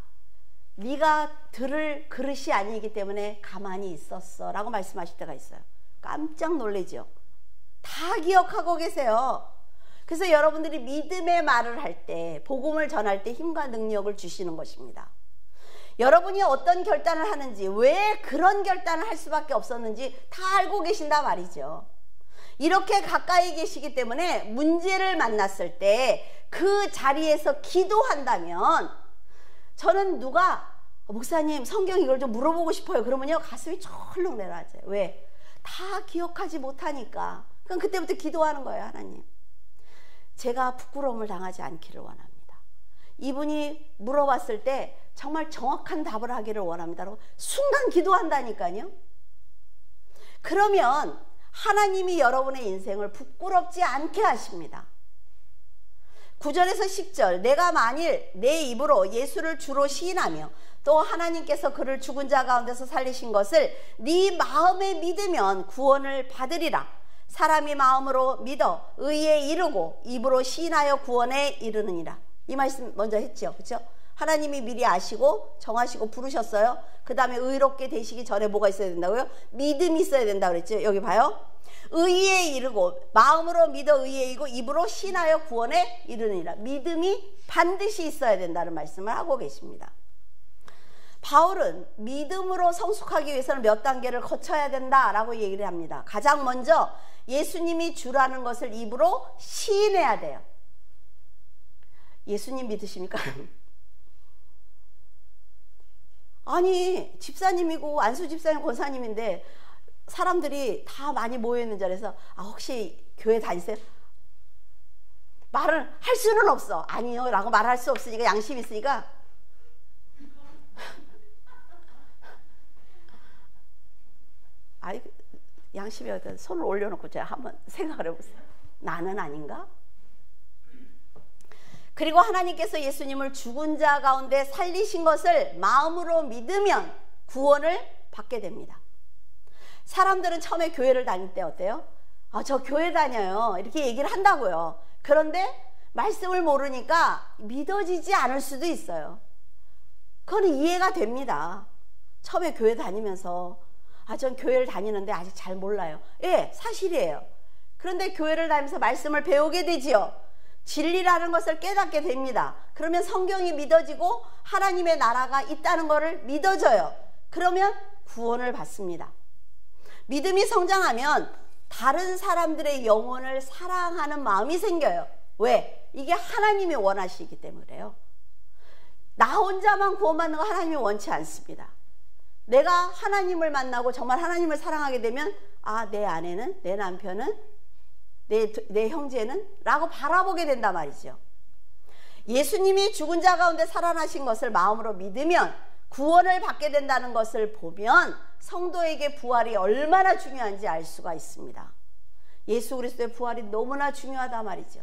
들을 그릇이 아니기 때문에 가만히 있었어 라고 말씀하실 때가 있어요. 깜짝 놀라죠. 다 기억하고 계세요. 그래서 여러분들이 믿음의 말을 할 때, 복음을 전할 때 힘과 능력을 주시는 것입니다. 여러분이 어떤 결단을 하는지, 왜 그런 결단을 할 수밖에 없었는지 다 알고 계신다 말이죠. 이렇게 가까이 계시기 때문에 문제를 만났을 때 그 자리에서 기도한다면, 저는 목사님 성경 이걸 좀 물어보고 싶어요. 그러면요 가슴이 철렁 내려앉아요. 왜? 다 기억하지 못하니까. 그럼 그때부터 기도하는 거예요. 하나님, 제가 부끄러움을 당하지 않기를 원합니다. 이분이 물어봤을 때 정말 정확한 답을 하기를 원합니다. 순간 기도한다니까요. 그러면 하나님이 여러분의 인생을 부끄럽지 않게 하십니다. 9절에서 10절, 내가 만일 내 입으로 예수를 주로 시인하며 또 하나님께서 그를 죽은 자 가운데서 살리신 것을 네 마음에 믿으면 구원을 받으리라. 사람이 마음으로 믿어 의에 이르고 입으로 시인하여 구원에 이르느니라. 이 말씀 먼저 했죠. 그렇죠? 하나님이 미리 아시고 정하시고 부르셨어요. 그 다음에 의롭게 되시기 전에 뭐가 있어야 된다고요? 믿음이 있어야 된다고 그랬죠. 여기 봐요. 의에 이르고 마음으로 믿어 의에 이르고 입으로 시인하여 구원에 이르느니라. 믿음이 반드시 있어야 된다는 말씀을 하고 계십니다. 바울은 믿음으로 성숙하기 위해서는 몇 단계를 거쳐야 된다라고 얘기를 합니다. 가장 먼저 예수님이 주라는 것을 입으로 시인해야 돼요. 예수님 믿으십니까? 아니, 집사님이고 안수 집사님 권사님인데 사람들이 다 많이 모여있는 자리에서 혹시 교회 다니세요? 말을 할 수는 없어. 아니요 라고 말할 수 없으니까, 양심이 있으니까 양심이 어떤 손을 올려놓고 제가 한번 생각을 해보세요. 나는 아닌가? 그리고 하나님께서 예수님을 죽은 자 가운데 살리신 것을 마음으로 믿으면 구원을 받게 됩니다. 사람들은 처음에 교회를 다닐 때 어때요? 저 교회 다녀요 이렇게 얘기를 한다고요. 그런데 말씀을 모르니까 믿어지지 않을 수도 있어요. 그건 이해가 됩니다. 처음에 교회 다니면서 전 교회를 다니는데 아직 잘 몰라요. 예, 사실이에요. 그런데 교회를 다니면서 말씀을 배우게 되지요. 진리라는 것을 깨닫게 됩니다. 그러면 성경이 믿어지고 하나님의 나라가 있다는 것을 믿어져요. 그러면 구원을 받습니다. 믿음이 성장하면 다른 사람들의 영혼을 사랑하는 마음이 생겨요. 왜? 이게 하나님이 원하시기 때문에요. 나 혼자만 구원받는 거 하나님이 원치 않습니다. 내가 하나님을 만나고 정말 하나님을 사랑하게 되면 내 아내는, 내 남편은, 내 형제는 라고 바라보게 된단 말이죠. 예수님이 죽은 자 가운데 살아나신 것을 마음으로 믿으면 구원을 받게 된다는 것을 보면 성도에게 부활이 얼마나 중요한지 알 수가 있습니다. 예수 그리스도의 부활이 너무나 중요하단 말이죠.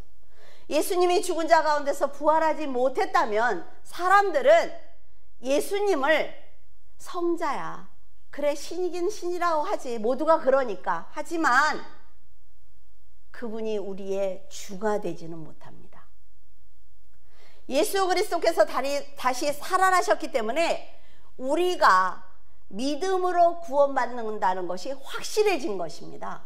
예수님이 죽은 자 가운데서 부활하지 못했다면 사람들은 예수님을 성자야. 그래, 신이긴 신이라고 하지. 모두가 그러니까. 하지만 그분이 우리의 주가 되지는 못합니다. 예수 그리스도께서 다시 살아나셨기 때문에 우리가 믿음으로 구원받는다는 것이 확실해진 것입니다.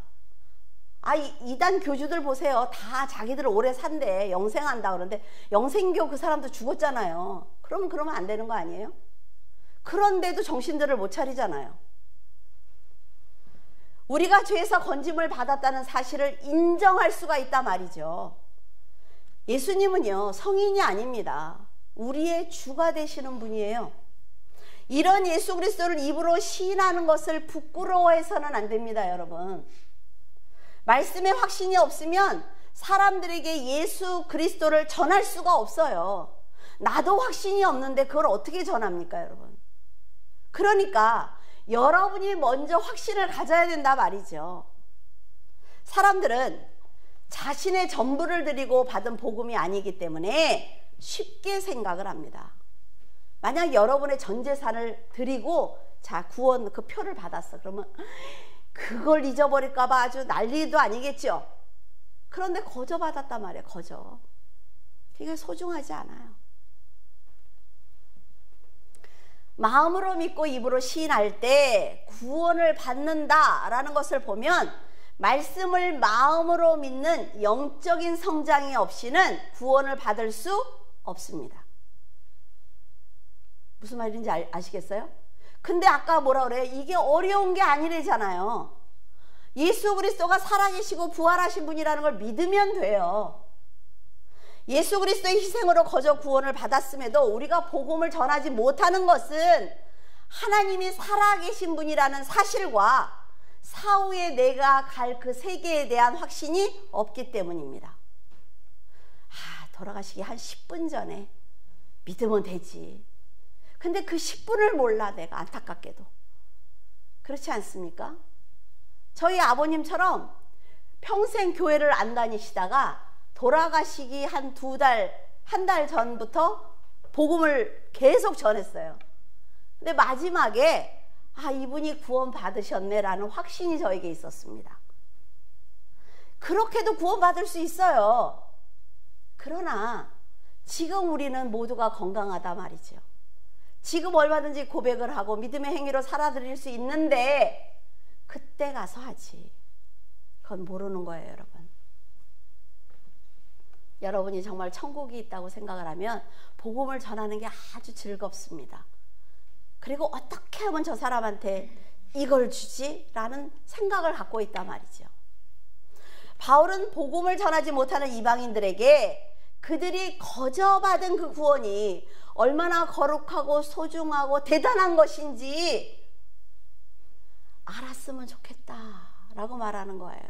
이단 교주들 보세요. 다 자기들 오래 산대, 영생한다 그러는데 영생교 그 사람도 죽었잖아요. 그러면 안 되는 거 아니에요? 그런데도 정신들을 못 차리잖아요. 우리가 죄에서 건짐을 받았다는 사실을 인정할 수가 있다 말이죠. 예수님은요, 성인이 아닙니다. 우리의 주가 되시는 분이에요. 이런 예수 그리스도를 입으로 시인하는 것을 부끄러워해서는 안 됩니다, 여러분. 말씀에 확신이 없으면 사람들에게 예수 그리스도를 전할 수가 없어요. 나도 확신이 없는데 그걸 어떻게 전합니까, 여러분? 그러니까 여러분이 먼저 확신을 가져야 된다 말이죠. 사람들은 자신의 전부를 드리고 받은 복음이 아니기 때문에 쉽게 생각을 합니다. 만약 여러분의 전 재산을 드리고 자, 구원 그 표를 받았어. 그러면 그걸 잊어버릴까 봐 아주 난리도 아니겠죠. 그런데 거저 받았단 말이에요. 거저. 그게 소중하지 않아요. 마음으로 믿고 입으로 시인할 때 구원을 받는다라는 것을 보면 말씀을 마음으로 믿는 영적인 성장이 없이는 구원을 받을 수 없습니다. 무슨 말인지 아시겠어요? 근데 아까 뭐라 그래요? 이게 어려운 게 아니래잖아요. 예수 그리스도가 살아계시고 부활하신 분이라는 걸 믿으면 돼요. 예수 그리스도의 희생으로 거저 구원을 받았음에도 우리가 복음을 전하지 못하는 것은 하나님이 살아계신 분이라는 사실과 사후에 내가 갈 그 세계에 대한 확신이 없기 때문입니다. 돌아가시기 한 10분 전에 믿으면 되지. 근데 그 10분을 몰라, 내가. 안타깝게도. 그렇지 않습니까? 저희 아버님처럼 평생 교회를 안 다니시다가 돌아가시기 한 한 달 전부터 복음을 계속 전했어요. 근데 마지막에 이분이 구원 받으셨네 라는 확신이 저에게 있었습니다. 그렇게도 구원 받을 수 있어요. 그러나 지금 우리는 모두가 건강하다 말이죠. 지금 얼마든지 고백을 하고 믿음의 행위로 살아드릴 수 있는데 그때 가서 하지. 그건 모르는 거예요, 여러분. 여러분이 정말 천국이 있다고 생각을 하면 복음을 전하는 게 아주 즐겁습니다. 그리고 어떻게 하면 저 사람한테 이걸 주지? 라는 생각을 갖고 있단 말이죠. 바울은 복음을 전하지 못하는 이방인들에게 그들이 거저 받은 그 구원이 얼마나 거룩하고 소중하고 대단한 것인지 알았으면 좋겠다 라고 말하는 거예요.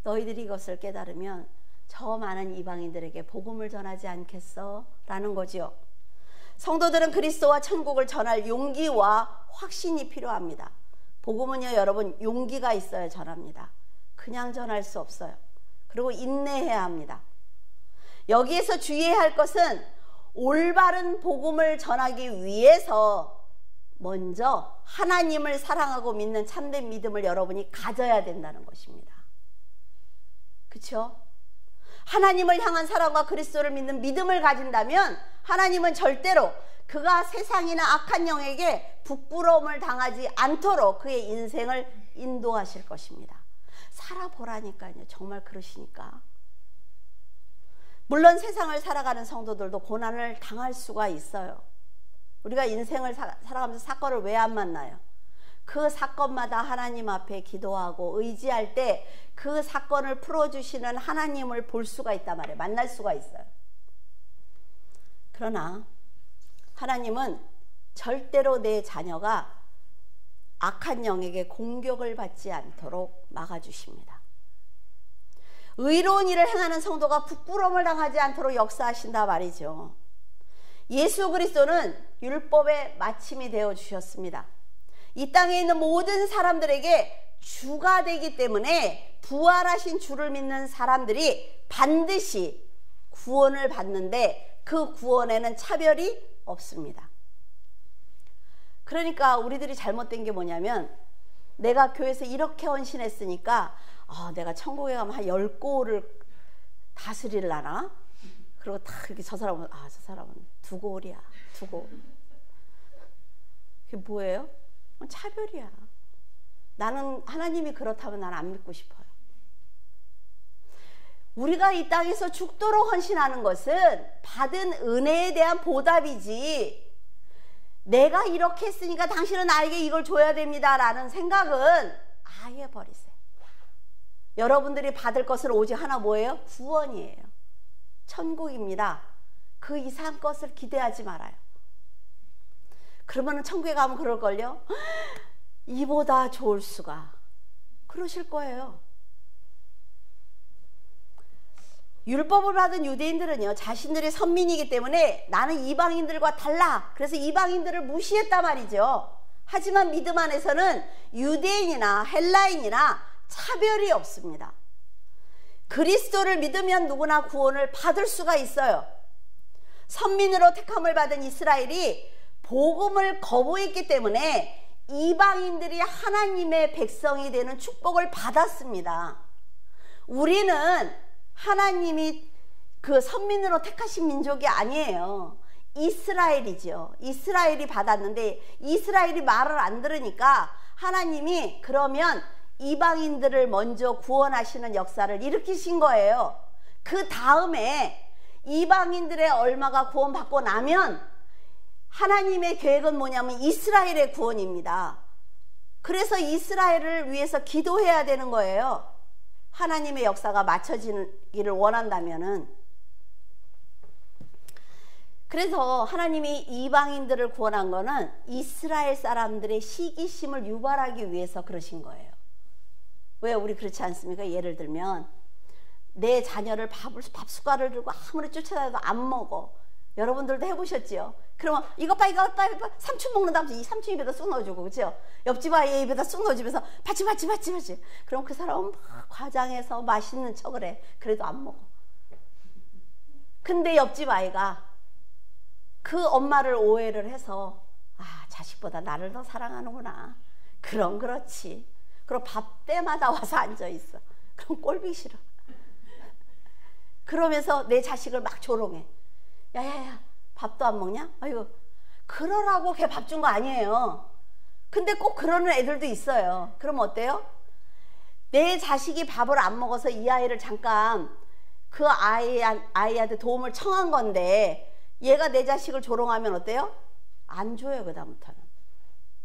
너희들이 이것을 깨달으면 저 많은 이방인들에게 복음을 전하지 않겠어? 라는 거죠. 성도들은 그리스도와 천국을 전할 용기와 확신이 필요합니다. 복음은요, 여러분, 용기가 있어야 전합니다. 그냥 전할 수 없어요. 그리고 인내해야 합니다. 여기에서 주의해야 할 것은 올바른 복음을 전하기 위해서 먼저 하나님을 사랑하고 믿는 참된 믿음을 여러분이 가져야 된다는 것입니다. 그렇죠? 하나님을 향한 사랑과 그리스도를 믿는 믿음을 가진다면 하나님은 절대로 그가 세상이나 악한 영에게 부끄러움을 당하지 않도록 그의 인생을 인도하실 것입니다. 살아보라니까요. 정말 그러시니까. 물론 세상을 살아가는 성도들도 고난을 당할 수가 있어요. 우리가 인생을 살아가면서 사건을 왜 안 만나요? 그 사건마다 하나님 앞에 기도하고 의지할 때 그 사건을 풀어주시는 하나님을 볼 수가 있단 말이에요. 만날 수가 있어요. 그러나 하나님은 절대로 내 자녀가 악한 영에게 공격을 받지 않도록 막아주십니다. 의로운 일을 행하는 성도가 부끄러움을 당하지 않도록 역사하신다 말이죠. 예수 그리스도는 율법의 마침이 되어 주셨습니다. 이 땅에 있는 모든 사람들에게 주가 되기 때문에 부활하신 주를 믿는 사람들이 반드시 구원을 받는데 그 구원에는 차별이 없습니다. 그러니까 우리들이 잘못된 게 뭐냐면 내가 교회에서 이렇게 헌신했으니까 내가 천국에 가면 한 10골을 다스릴라나? 그리고 다 이렇게 저 사람은 저 사람은 2골이야. 2골. 그게 뭐예요? 차별이야. 나는 하나님이 그렇다면 나는 안 믿고 싶어요. 우리가 이 땅에서 죽도록 헌신하는 것은 받은 은혜에 대한 보답이지, 내가 이렇게 했으니까 당신은 나에게 이걸 줘야 됩니다 라는 생각은 아예 버리세요. 여러분들이 받을 것은 오직 하나, 뭐예요? 구원이에요. 천국입니다. 그 이상 것을 기대하지 말아요. 그러면 천국에 가면 그럴걸요? 이보다 좋을 수가. 그러실 거예요. 율법을 받은 유대인들은요, 자신들이 선민이기 때문에 나는 이방인들과 달라, 그래서 이방인들을 무시했단 말이죠. 하지만 믿음 안에서는 유대인이나 헬라인이나 차별이 없습니다. 그리스도를 믿으면 누구나 구원을 받을 수가 있어요. 선민으로 택함을 받은 이스라엘이 복음을 거부했기 때문에 이방인들이 하나님의 백성이 되는 축복을 받았습니다. 우리는 하나님이 그 선민으로 택하신 민족이 아니에요. 이스라엘이죠. 이스라엘이 받았는데 이스라엘이 말을 안 들으니까 하나님이 그러면 이방인들을 먼저 구원하시는 역사를 일으키신 거예요. 그 다음에 이방인들의 얼마가 구원받고 나면 하나님의 계획은 뭐냐면 이스라엘의 구원입니다. 그래서 이스라엘을 위해서 기도해야 되는 거예요. 하나님의 역사가 맞춰지기를 원한다면은. 그래서 하나님이 이방인들을 구원한 거는 이스라엘 사람들의 시기심을 유발하기 위해서 그러신 거예요. 왜 우리 그렇지 않습니까? 예를 들면 내 자녀를 밥 숟가락을 들고 아무리 쫓아다녀도 안 먹어. 여러분들도 해보셨죠? 그러면 이거 봐 삼촌 먹는다 하면서 이 삼촌 입에다 쑥 넣어주고, 그렇죠? 옆집 아이 입에다 쑥 넣어주면서 받지. 그럼 그 사람은 막 과장해서 맛있는 척을 해. 그래도 안 먹어. 근데 옆집 아이가 그 엄마를 오해를 해서 자식보다 나를 더 사랑하는구나. 그럼 그렇지. 그럼 밥 때마다 와서 앉아있어. 그럼 꼴보기 싫어. 그러면서 내 자식을 막 조롱해. 야야야, 밥도 안 먹냐? 아이고, 그러라고 걔 밥 준 거 아니에요. 근데 꼭 그러는 애들도 있어요. 그럼 어때요? 내 자식이 밥을 안 먹어서 이 아이를 잠깐 그 아이한테 도움을 청한 건데 얘가 내 자식을 조롱하면 어때요? 안 줘요, 그다음부터는.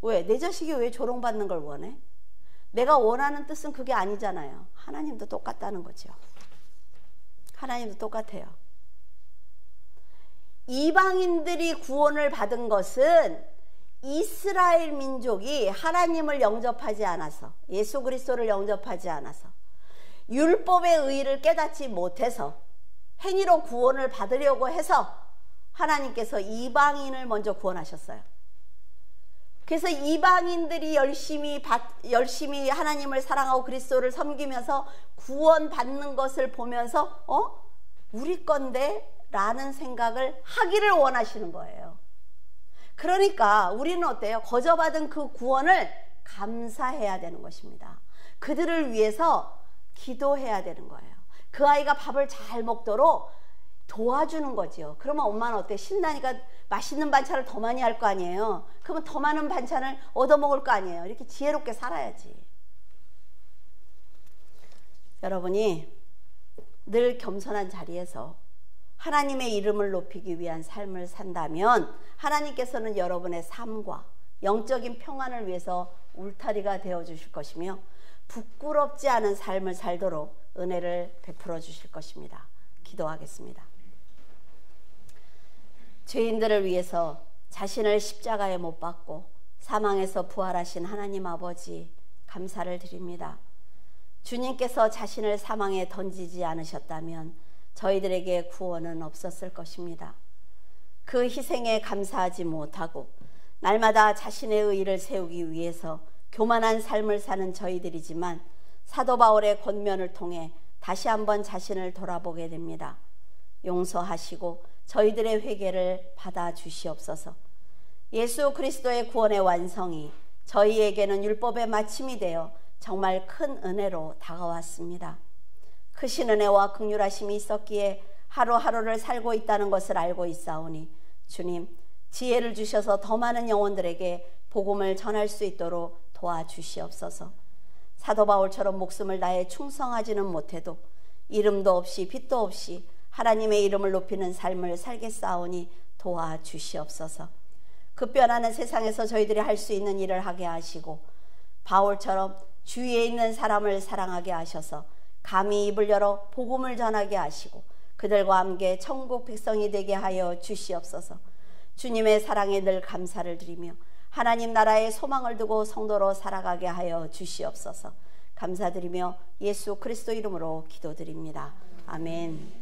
왜? 내 자식이 왜 조롱받는 걸 원해? 내가 원하는 뜻은 그게 아니잖아요. 하나님도 똑같다는 거죠. 하나님도 똑같아요. 이방인들이 구원을 받은 것은 이스라엘 민족이 하나님을 영접하지 않아서, 예수 그리스도를 영접하지 않아서, 율법의 의의를 깨닫지 못해서 행위로 구원을 받으려고 해서 하나님께서 이방인을 먼저 구원하셨어요. 그래서 이방인들이 열심히 하나님을 사랑하고 그리스도를 섬기면서 구원받는 것을 보면서 우리 건데? 라는 생각을 하기를 원하시는 거예요. 그러니까 우리는 어때요? 거저받은 그 구원을 감사해야 되는 것입니다. 그들을 위해서 기도해야 되는 거예요. 그 아이가 밥을 잘 먹도록 도와주는 거죠. 그러면 엄마는 어때? 신나니까 맛있는 반찬을 더 많이 할 거 아니에요. 그러면 더 많은 반찬을 얻어먹을 거 아니에요. 이렇게 지혜롭게 살아야지. 여러분이 늘 겸손한 자리에서 하나님의 이름을 높이기 위한 삶을 산다면 하나님께서는 여러분의 삶과 영적인 평안을 위해서 울타리가 되어 주실 것이며 부끄럽지 않은 삶을 살도록 은혜를 베풀어 주실 것입니다. 기도하겠습니다. 죄인들을 위해서 자신을 십자가에 못 박고 사망에서 부활하신 하나님 아버지, 감사를 드립니다. 주님께서 자신을 사망에 던지지 않으셨다면 저희들에게 구원은 없었을 것입니다. 그 희생에 감사하지 못하고 날마다 자신의 의의를 세우기 위해서 교만한 삶을 사는 저희들이지만 사도 바울의 권면을 통해 다시 한번 자신을 돌아보게 됩니다. 용서하시고 저희들의 회개를 받아 주시옵소서. 예수 그리스도의 구원의 완성이 저희에게는 율법의 마침이 되어 정말 큰 은혜로 다가왔습니다. 크신 은혜와 긍휼하심이 있었기에 하루하루를 살고 있다는 것을 알고 있사오니 주님, 지혜를 주셔서 더 많은 영혼들에게 복음을 전할 수 있도록 도와주시옵소서. 사도 바울처럼 목숨을 다해 충성하지는 못해도 이름도 없이 빛도 없이 하나님의 이름을 높이는 삶을 살겠사오니 도와주시옵소서. 급변하는 세상에서 저희들이 할 수 있는 일을 하게 하시고 바울처럼 주위에 있는 사람을 사랑하게 하셔서 감히 입을 열어 복음을 전하게 하시고 그들과 함께 천국 백성이 되게 하여 주시옵소서. 주님의 사랑에 늘 감사를 드리며 하나님 나라의 소망을 두고 성도로 살아가게 하여 주시옵소서. 감사드리며 예수 그리스도 이름으로 기도드립니다. 아멘.